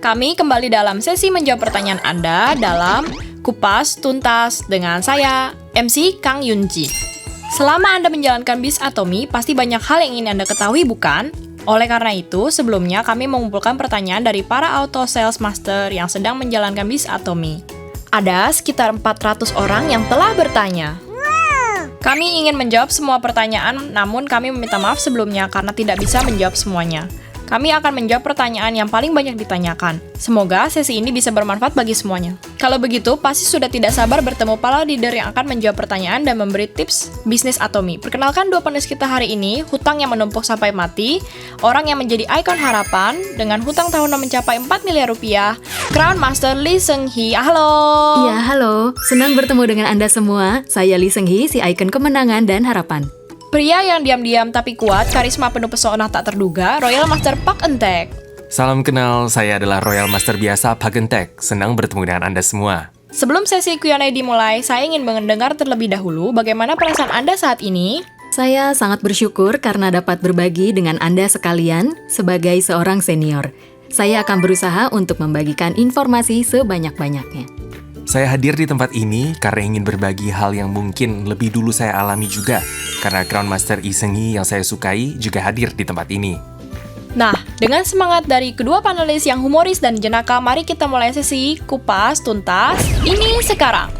Kami kembali dalam sesi menjawab pertanyaan Anda dalam Kupas Tuntas dengan saya, MC Kang Yunji. Selama Anda menjalankan bis Atomi, pasti banyak hal yang ingin Anda ketahui, bukan? Oleh karena itu, sebelumnya kami mengumpulkan pertanyaan dari para auto sales master yang sedang menjalankan bis Atomi. Ada sekitar 400 orang yang telah bertanya. Kami ingin menjawab semua pertanyaan, namun kami meminta maaf sebelumnya karena tidak bisa menjawab semuanya. Kami akan menjawab pertanyaan yang paling banyak ditanyakan. Semoga sesi ini bisa bermanfaat bagi semuanya. Kalau begitu, pasti sudah tidak sabar bertemu para leader yang akan menjawab pertanyaan dan memberi tips bisnis Atomi. Perkenalkan dua panelis kita hari ini, hutang yang menumpuk sampai mati, orang yang menjadi ikon harapan, dengan hutang tahunan mencapai 4 miliar rupiah, Crown Master Lee Seung-hee. Halo! Iya, halo. Senang bertemu dengan Anda semua. Saya Lee Seung-hee, si ikon kemenangan dan harapan. Pria yang diam-diam tapi kuat, karisma penuh pesona tak terduga, Royal Master Park Eun-taek. Salam kenal, saya adalah Royal Master biasa Park Eun-taek. Senang bertemu dengan Anda semua. Sebelum sesi Q&A dimulai, saya ingin mendengar terlebih dahulu bagaimana perasaan Anda saat ini. Saya sangat bersyukur karena dapat berbagi dengan Anda sekalian sebagai seorang senior. Saya akan berusaha untuk membagikan informasi sebanyak-banyaknya. Saya hadir di tempat ini karena ingin berbagi hal yang mungkin lebih dulu saya alami juga. Karena Crown Master Lee Seung-hee yang saya sukai juga hadir di tempat ini. Nah, dengan semangat dari kedua panelis yang humoris dan jenaka, mari kita mulai sesi Kupas Tuntas ini sekarang.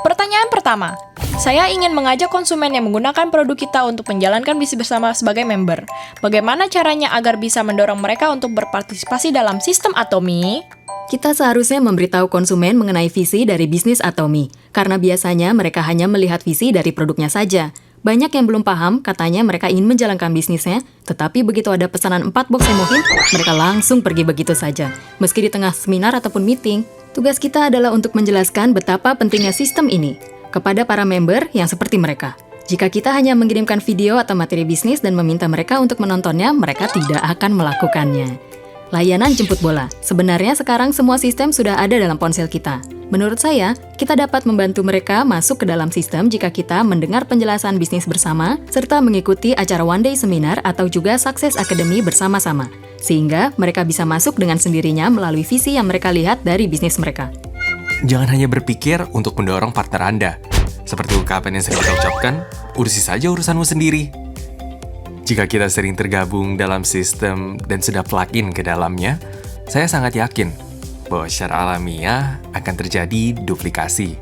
Pertanyaan pertama, saya ingin mengajak konsumen yang menggunakan produk kita untuk menjalankan bisnis bersama sebagai member. Bagaimana caranya agar bisa mendorong mereka untuk berpartisipasi dalam sistem Atomi? Kita seharusnya memberitahu konsumen mengenai visi dari bisnis Atomi, karena biasanya mereka hanya melihat visi dari produknya saja. Banyak yang belum paham, katanya mereka ingin menjalankan bisnisnya, tetapi begitu ada pesanan 4 box Semohin, mereka langsung pergi begitu saja. Meski di tengah seminar ataupun meeting, tugas kita adalah untuk menjelaskan betapa pentingnya sistem ini kepada para member yang seperti mereka. Jika kita hanya mengirimkan video atau materi bisnis dan meminta mereka untuk menontonnya, mereka tidak akan melakukannya. Layanan jemput bola. Sebenarnya sekarang semua sistem sudah ada dalam ponsel kita. Menurut saya, kita dapat membantu mereka masuk ke dalam sistem jika kita mendengar penjelasan bisnis bersama, serta mengikuti acara One Day Seminar atau juga Success Academy bersama-sama. Sehingga mereka bisa masuk dengan sendirinya melalui visi yang mereka lihat dari bisnis mereka. Jangan hanya berpikir untuk mendorong partner Anda. Seperti ungkapan yang sering kita ucapkan, urusi saja urusanmu sendiri. Jika kita sering tergabung dalam sistem dan sudah plug-in ke dalamnya, saya sangat yakin bahwa secara alamiah akan terjadi duplikasi.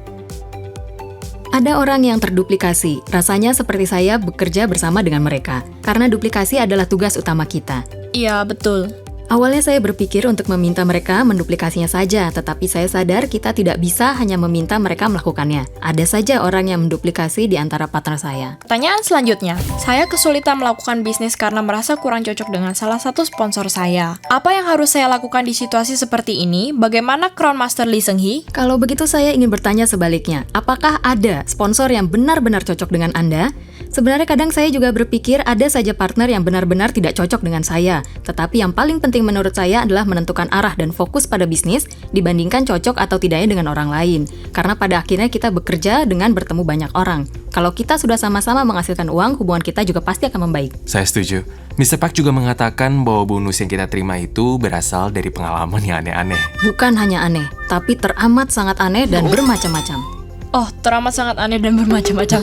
Ada orang yang terduplikasi, rasanya seperti saya bekerja bersama dengan mereka, karena duplikasi adalah tugas utama kita. Iya, betul. Awalnya saya berpikir untuk meminta mereka menduplikasinya saja, tetapi saya sadar kita tidak bisa hanya meminta mereka melakukannya. Ada saja orang yang menduplikasi di antara partner saya. Pertanyaan selanjutnya, saya kesulitan melakukan bisnis karena merasa kurang cocok dengan salah satu sponsor saya. Apa yang harus saya lakukan di situasi seperti ini? Bagaimana Crown Master Lee Seung-hee? Kalau begitu saya ingin bertanya sebaliknya, apakah ada sponsor yang benar-benar cocok dengan Anda? Sebenarnya kadang saya juga berpikir ada saja partner yang benar-benar tidak cocok dengan saya, tetapi yang paling penting menurut saya adalah menentukan arah dan fokus pada bisnis dibandingkan cocok atau tidaknya dengan orang lain. Karena pada akhirnya kita bekerja dengan bertemu banyak orang. Kalau kita sudah sama-sama menghasilkan uang, hubungan kita juga pasti akan membaik. Saya setuju. Mr. Park juga mengatakan bahwa bonus yang kita terima itu berasal dari pengalaman yang aneh-aneh. Bukan hanya aneh, tapi teramat sangat aneh dan bermacam-macam. Oh, teramat sangat aneh dan bermacam-macam.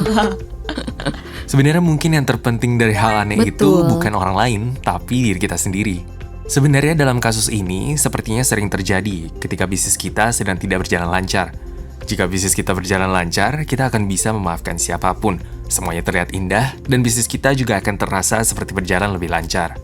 Sebenarnya mungkin yang terpenting dari hal aneh itu Betul. bukan orang lain, tapi diri kita sendiri. Sebenarnya dalam kasus ini, sepertinya sering terjadi ketika bisnis kita sedang tidak berjalan lancar. Jika bisnis kita berjalan lancar, kita akan bisa memaafkan siapapun. Semuanya terlihat indah, dan bisnis kita juga akan terasa seperti berjalan lebih lancar.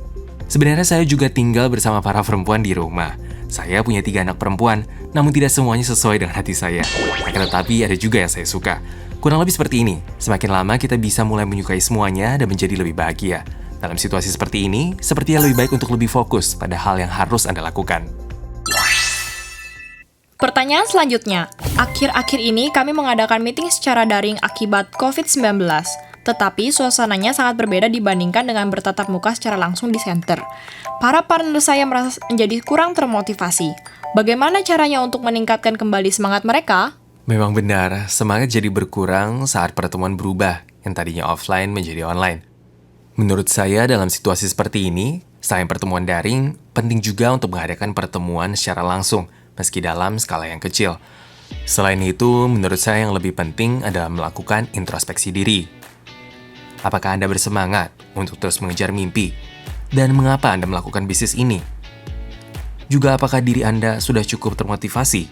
Sebenarnya saya juga tinggal bersama para perempuan di rumah. Saya punya 3 anak perempuan, namun tidak semuanya sesuai dengan hati saya. Akan tetapi ada juga yang saya suka. Kurang lebih seperti ini, semakin lama kita bisa mulai menyukai semuanya dan menjadi lebih bahagia. Dalam situasi seperti ini, sepertinya lebih baik untuk lebih fokus pada hal yang harus Anda lakukan. Pertanyaan selanjutnya, akhir-akhir ini kami mengadakan meeting secara daring akibat COVID-19. Tetapi suasananya sangat berbeda dibandingkan dengan bertatap muka secara langsung di center. Para partner saya merasa menjadi kurang termotivasi. Bagaimana caranya untuk meningkatkan kembali semangat mereka? Memang benar, semangat jadi berkurang saat pertemuan berubah, yang tadinya offline menjadi online. Menurut saya dalam situasi seperti ini, Selain pertemuan daring, penting juga untuk mengadakan pertemuan secara langsung, meski dalam skala yang kecil. Selain itu, menurut saya yang lebih penting adalah melakukan introspeksi diri. Apakah Anda bersemangat untuk terus mengejar mimpi? Dan mengapa Anda melakukan bisnis ini? Juga apakah diri Anda sudah cukup termotivasi?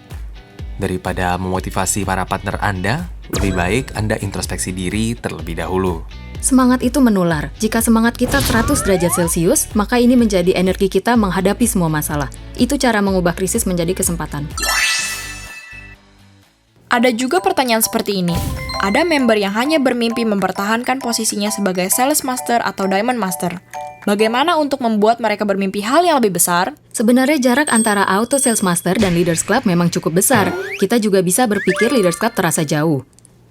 Daripada memotivasi para partner Anda, lebih baik Anda introspeksi diri terlebih dahulu. Semangat itu menular. Jika semangat kita 100 derajat Celcius, maka ini menjadi energi kita menghadapi semua masalah. Itu cara mengubah krisis menjadi kesempatan. Ada juga pertanyaan seperti ini. Ada member yang hanya bermimpi mempertahankan posisinya sebagai Sales Master atau Diamond Master. Bagaimana untuk membuat mereka bermimpi hal yang lebih besar? Sebenarnya jarak antara Auto Sales Master dan Leaders Club memang cukup besar. Kita juga bisa berpikir Leaders Club terasa jauh.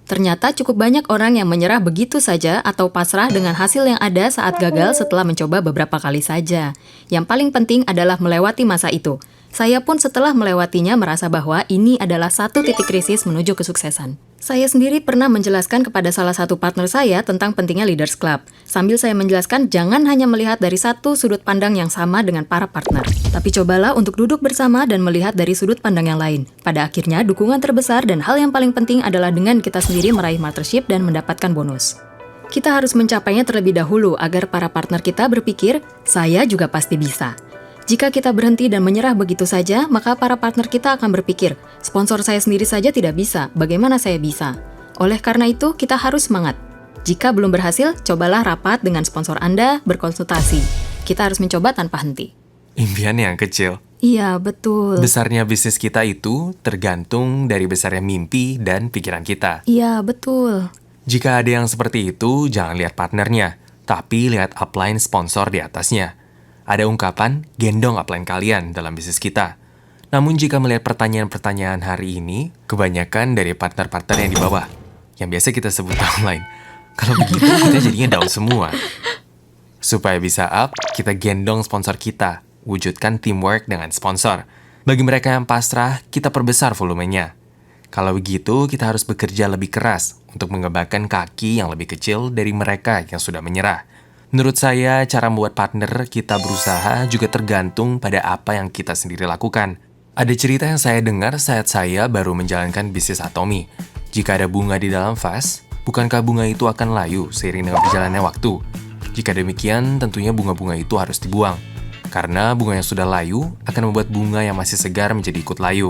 Ternyata cukup banyak orang yang menyerah begitu saja atau pasrah dengan hasil yang ada saat gagal setelah mencoba beberapa kali saja. Yang paling penting adalah melewati masa itu. Saya pun setelah melewatinya merasa bahwa ini adalah satu titik krisis menuju kesuksesan. Saya sendiri pernah menjelaskan kepada salah satu partner saya tentang pentingnya Leaders Club. Sambil saya menjelaskan jangan hanya melihat dari satu sudut pandang yang sama dengan para partner. Tapi cobalah untuk duduk bersama dan melihat dari sudut pandang yang lain. Pada akhirnya, dukungan terbesar dan hal yang paling penting adalah dengan kita sendiri meraih partnership dan mendapatkan bonus. Kita harus mencapainya terlebih dahulu agar para partner kita berpikir, saya juga pasti bisa. Jika kita berhenti dan menyerah begitu saja, maka para partner kita akan berpikir, sponsor saya sendiri saja tidak bisa, bagaimana saya bisa? Oleh karena itu, kita harus semangat. Jika belum berhasil, cobalah rapat dengan sponsor Anda, berkonsultasi. Kita harus mencoba tanpa henti. Impian yang kecil. Iya, betul. Besarnya bisnis kita itu tergantung dari besarnya mimpi dan pikiran kita. Iya, betul. Jika ada yang seperti itu, jangan lihat partnernya, tapi lihat upline sponsor di atasnya. Ada ungkapan, gendong upline kalian dalam bisnis kita. Namun jika melihat pertanyaan-pertanyaan hari ini, kebanyakan dari partner-partner yang di bawah, yang biasa kita sebut downline. Kalau begitu, kita jadinya down semua. Supaya bisa up, kita gendong sponsor kita, wujudkan teamwork dengan sponsor. Bagi mereka yang pasrah, kita perbesar volumenya. Kalau begitu, kita harus bekerja lebih keras untuk mengebakkan kaki yang lebih kecil dari mereka yang sudah menyerah. Menurut saya, cara membuat partner kita berusaha juga tergantung pada apa yang kita sendiri lakukan. Ada cerita yang saya dengar saat saya baru menjalankan bisnis Atomy. Jika ada bunga di dalam vas, bukankah bunga itu akan layu seiring dengan berjalannya waktu? Jika demikian, tentunya bunga-bunga itu harus dibuang. Karena bunga yang sudah layu akan membuat bunga yang masih segar menjadi ikut layu.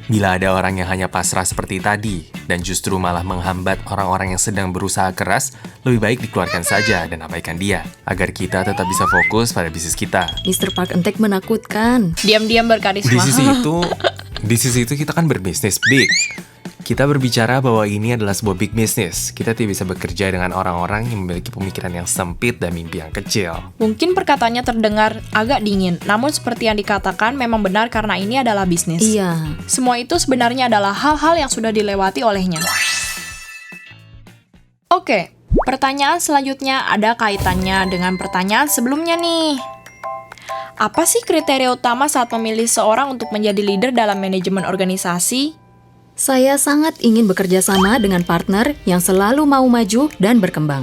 Bila ada orang yang hanya pasrah seperti tadi, dan justru malah menghambat orang-orang yang sedang berusaha keras, lebih baik dikeluarkan saja dan abaikan dia, agar kita tetap bisa fokus pada bisnis kita. Mr. Park and Tech menakutkan. Diam-diam berkarisma. Di sisi itu kita kan berbisnis big. Kita berbicara bahwa ini adalah sebuah big business. Kita tidak bisa bekerja dengan orang-orang yang memiliki pemikiran yang sempit dan mimpi yang kecil. Mungkin perkataannya terdengar agak dingin, namun seperti yang dikatakan memang benar karena ini adalah bisnis. Iya. Semua itu sebenarnya adalah hal-hal yang sudah dilewati olehnya. Oke, pertanyaan selanjutnya ada kaitannya dengan pertanyaan sebelumnya nih. Apa sih kriteria utama saat memilih seorang untuk menjadi leader dalam manajemen organisasi? Saya sangat ingin bekerja sama dengan partner yang selalu mau maju dan berkembang.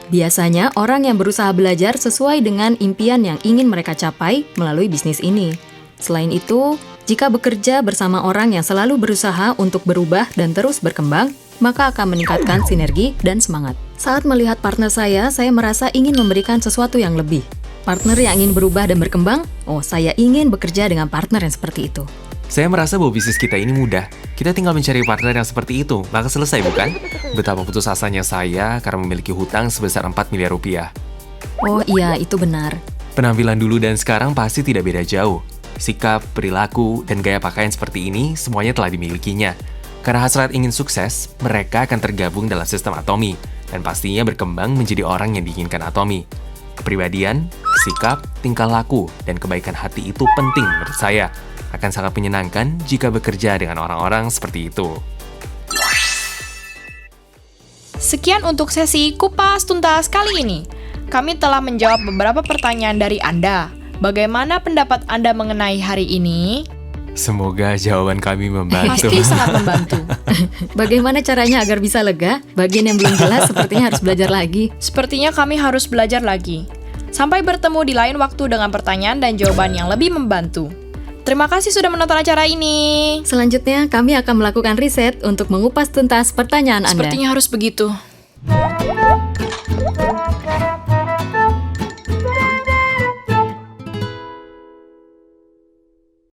Biasanya orang yang berusaha belajar sesuai dengan impian yang ingin mereka capai melalui bisnis ini. Selain itu, jika bekerja bersama orang yang selalu berusaha untuk berubah dan terus berkembang, maka akan meningkatkan sinergi dan semangat. Saat melihat partner saya merasa ingin memberikan sesuatu yang lebih. Partner yang ingin berubah dan berkembang, saya ingin bekerja dengan partner yang seperti itu. Saya merasa bahwa bisnis kita ini mudah. Kita tinggal mencari partner yang seperti itu, maka selesai bukan? Betapa putus asanya saya karena memiliki hutang sebesar 4 miliar rupiah. Oh iya, itu benar. Penampilan dulu dan sekarang pasti tidak beda jauh. Sikap, perilaku, dan gaya pakaian seperti ini semuanya telah dimilikinya. Karena hasrat ingin sukses, mereka akan tergabung dalam sistem Atomy, dan pastinya berkembang menjadi orang yang diinginkan Atomy. Kepribadian, sikap, tingkah laku, dan kebaikan hati itu penting menurut saya. Akan sangat menyenangkan jika bekerja dengan orang-orang seperti itu. Sekian untuk sesi Kupas Tuntas kali ini. Kami telah menjawab beberapa pertanyaan dari Anda. Bagaimana pendapat Anda mengenai hari ini? Semoga jawaban kami membantu. Pasti sangat membantu. Bagaimana caranya agar bisa lega? Bagian yang belum jelas sepertinya harus belajar lagi. Sepertinya kami harus belajar lagi. Sampai bertemu di lain waktu dengan pertanyaan dan jawaban yang lebih membantu. Terima kasih sudah menonton acara ini. Selanjutnya, kami akan melakukan riset untuk mengupas tuntas pertanyaan Anda. Sepertinya harus begitu.